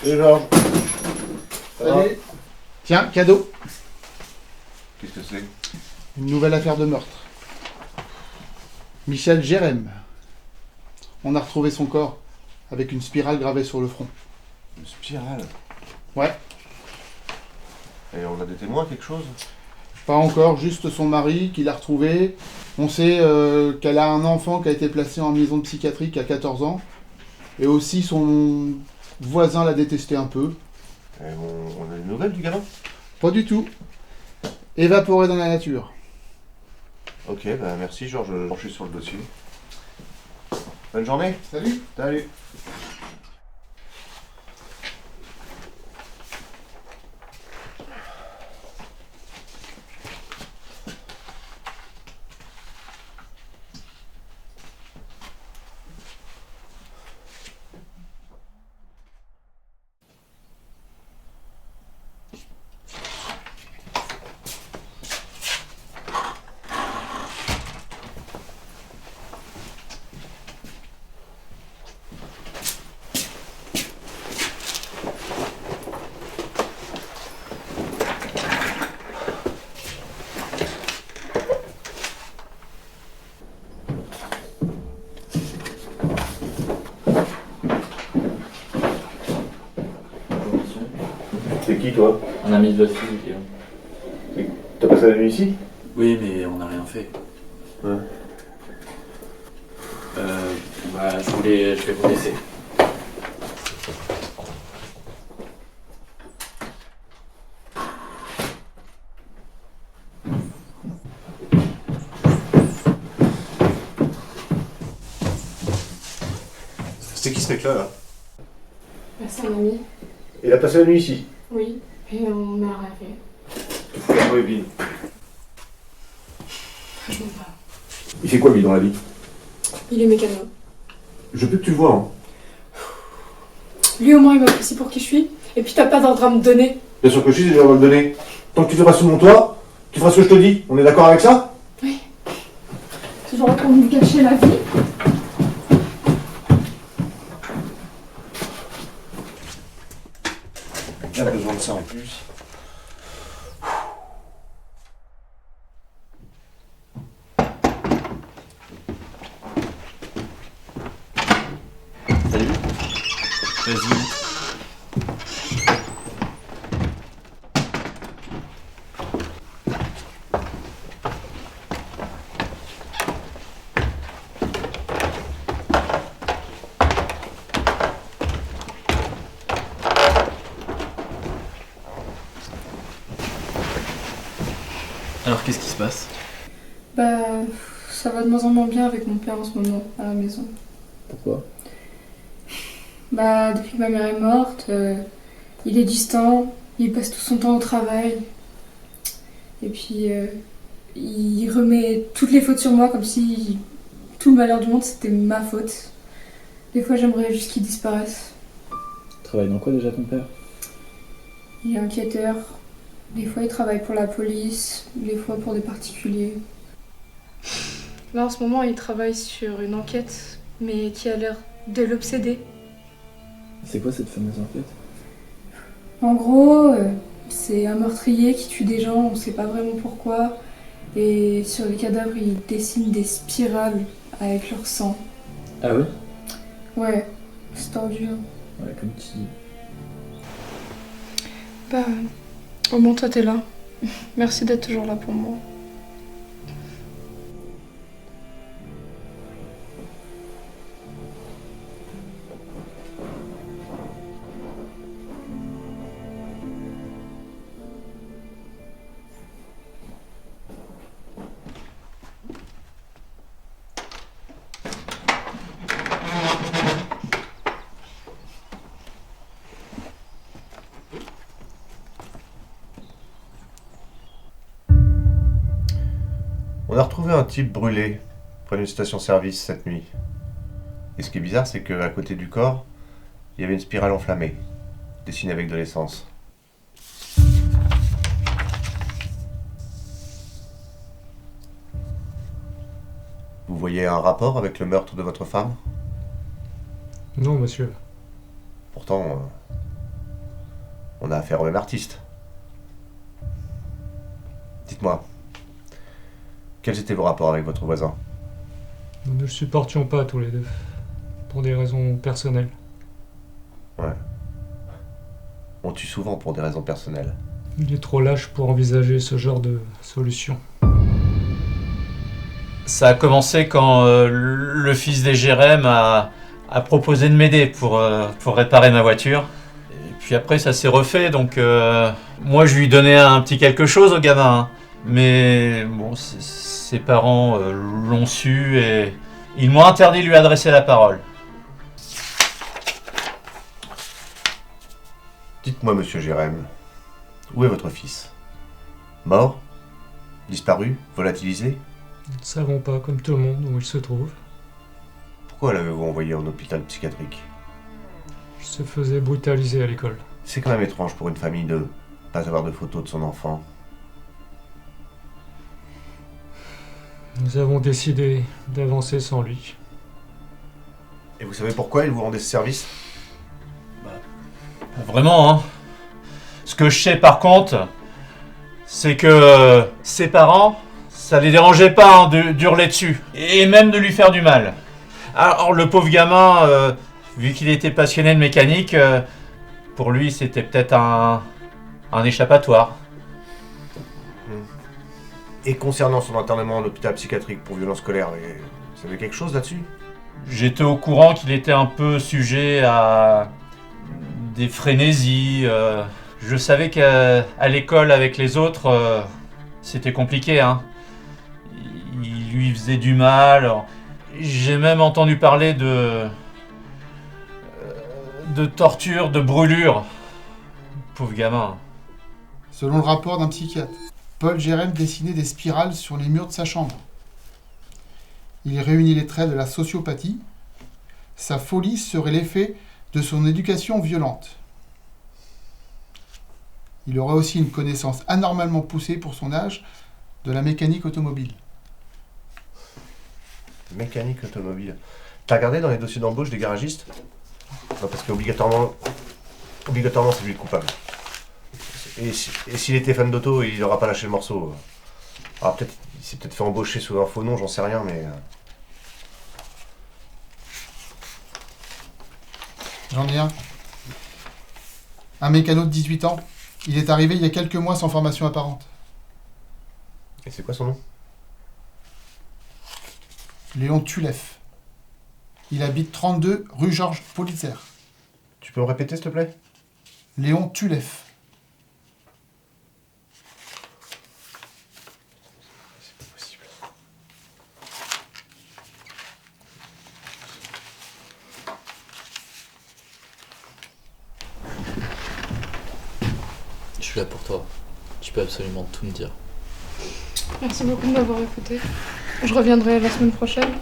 Et Georges. Salut. Tiens, cadeau. Qu'est-ce que c'est? Une nouvelle affaire de meurtre. Michel Jérém. On a retrouvé son corps avec une spirale gravée sur le front. Une spirale? Ouais. Et on a des témoins, quelque chose? Pas encore, juste son mari qui l'a retrouvé. On sait qu'elle a un enfant qui a été placé en maison psychiatrique à 14 ans. Et aussi son voisin l'a détesté un peu. Et on a des nouvelles du gamin? Pas du tout. Évaporé dans la nature. Ok, bah merci Georges, je suis sur le dossier. Bonne journée. Salut. Salut. C'est qui toi? Un ami de votre fille, Guillaume. Et t'as passé la nuit ici? Oui, mais on n'a rien fait. Ouais. Je vais vous laisser. C'est qui ce mec là? Bah, c'est un ami. Il a passé la nuit ici? Oui, et on n'a rien fait. Tu fous la Evelyne. Franchement pas. Il fait quoi lui dans la vie? Il est mécano. Je veux que tu le vois. Hein. Lui au moins il m'apprécie pour qui je suis. Et puis t'as pas d'ordre à me donner. Bien sûr que je suis, je vais le donner. Tant que tu feras sous mon toit, tu feras ce que je te dis. On est d'accord avec ça? Oui. Toujours là pour nous gâcher la vie. Il a besoin de ça en plus. Salut. Vas-y. Alors qu'est-ce qui se passe? Bah, ça va de moins en moins bien avec mon père en ce moment, à la maison. Pourquoi? Bah, depuis que ma mère est morte, il est distant, il passe tout son temps au travail. Et puis, il remet toutes les fautes sur moi comme si tout le malheur du monde c'était ma faute. Des fois, j'aimerais juste qu'il disparaisse. Tu travailles dans quoi déjà ton père? Il est enquêteur. Des fois, il travaille pour la police, des fois pour des particuliers. Là, en ce moment, il travaille sur une enquête, mais qui a l'air de l'obséder. C'est quoi cette fameuse enquête? En gros, c'est un meurtrier qui tue des gens, on sait pas vraiment pourquoi. Et sur les cadavres, il dessine des spirales avec leur sang. Ah ouais? Ouais, c'est tordu. Hein. Ouais, comme tu dis. Bah, au moins toi t'es là. Merci d'être toujours là pour moi. On a retrouvé un type brûlé près d'une station-service cette nuit. Et ce qui est bizarre, c'est qu'à côté du corps, il y avait une spirale enflammée, dessinée avec de l'essence. Vous voyez un rapport avec le meurtre de votre femme? Non, monsieur. Pourtant, On a affaire au même artiste. Dites-moi, quels étaient vos rapports avec votre voisin? Nous ne le supportions pas tous les deux, pour des raisons personnelles. Ouais. On tue souvent pour des raisons personnelles. Il est trop lâche pour envisager ce genre de solution. Ça a commencé quand le fils des Jérém a proposé de m'aider pour réparer ma voiture. Et puis après, ça s'est refait, donc moi, je lui donnais un petit quelque chose au gamin. Hein. Mais bon, ses parents l'ont su et ils m'ont interdit de lui adresser la parole. Dites-moi, monsieur Jérém, où est votre fils? Mort? Disparu? Volatilisé? Nous ne savons pas, comme tout le monde, où il se trouve. Pourquoi l'avez-vous envoyé en hôpital psychiatrique? Il se faisait brutaliser à l'école. C'est quand même étrange pour une famille de pas avoir de photos de son enfant. Nous avons décidé d'avancer sans lui. Et vous savez pourquoi il vous rendait ce service? Pas vraiment, hein. Ce que je sais par contre, c'est que ses parents, ça les dérangeait pas hein, d'hurler dessus. Et même de lui faire du mal. Alors le pauvre gamin, vu qu'il était passionné de mécanique, pour lui c'était peut-être un échappatoire. Et concernant son internement en hôpital psychiatrique pour violence scolaire, vous savez quelque chose là-dessus? J'étais au courant qu'il était un peu sujet à des frénésies. Je savais qu'à l'école avec les autres, c'était compliqué. Hein. Il lui faisait du mal. J'ai même entendu parler de torture, de brûlure. Pauvre gamin. Selon le rapport d'un psychiatre, Paul Jérém dessinait des spirales sur les murs de sa chambre. Il réunit les traits de la sociopathie. Sa folie serait l'effet de son éducation violente. Il aurait aussi une connaissance anormalement poussée pour son âge de la mécanique automobile. Mécanique automobile. T'as regardé dans les dossiers d'embauche des garagistes? Non, parce qu'obligatoirement, c'est lui le coupable. Et s'il était fan d'auto, il n'aura pas lâché le morceau. Alors peut-être, il s'est peut-être fait embaucher sous un faux nom, j'en sais rien, mais... J'en ai un. Un mécano de 18 ans. Il est arrivé il y a quelques mois sans formation apparente. Et c'est quoi son nom? Léon Tulef. Il habite 32 rue Georges Politzer. Tu peux me répéter, s'il te plaît? Léon Tulef. C'est pas possible. Je suis là pour toi. Tu peux absolument tout me dire. Merci beaucoup de m'avoir écouté. Je reviendrai la semaine prochaine.